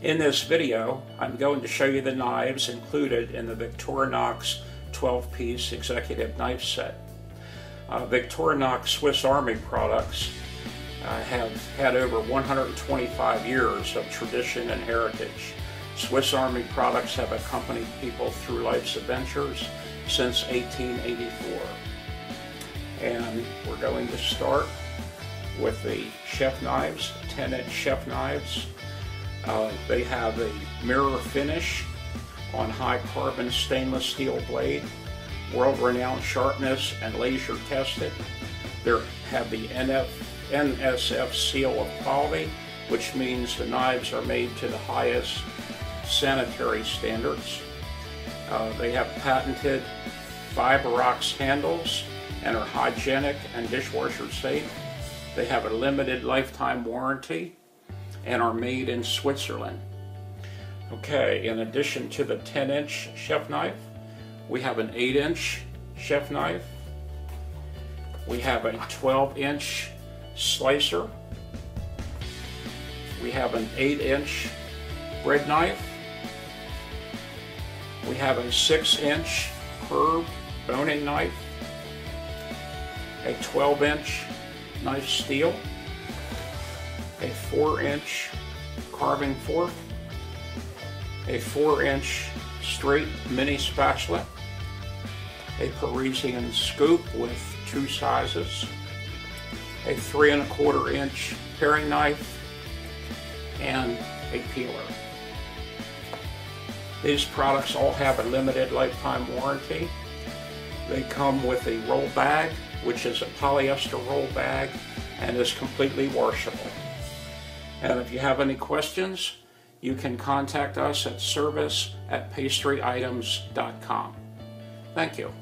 In this video, I'm going to show you the knives included in the Victorinox 12-piece executive knife set. Victorinox Swiss Army products have had over 125 years of tradition and heritage. Swiss Army products have accompanied people through life's adventures since 1884. And we're going to start with the chef knives, 10-inch chef knives. They have a mirror finish on high carbon stainless steel blade, world-renowned sharpness and laser tested. They have the NSF seal of quality, which means the knives are made to the highest sanitary standards. They have patented Victorinox handles and are hygienic and dishwasher safe. They have a limited lifetime warranty and are made in Switzerland. Okay, in addition to the 10-inch chef knife, we have an 8-inch chef knife. We have a 12-inch slicer. We have an 8-inch bread knife. We have a 6-inch curved boning knife, a 12-inch knife steel, a 4-inch carving fork, a 4-inch straight mini spatula, a Parisian scoop with 2 sizes, a 3¼ inch paring knife, and a peeler. These products all have a limited lifetime warranty. They come with a roll bag, which is a polyester roll bag and is completely washable. And if you have any questions, you can contact us at service@pastryitems.com. Thank you.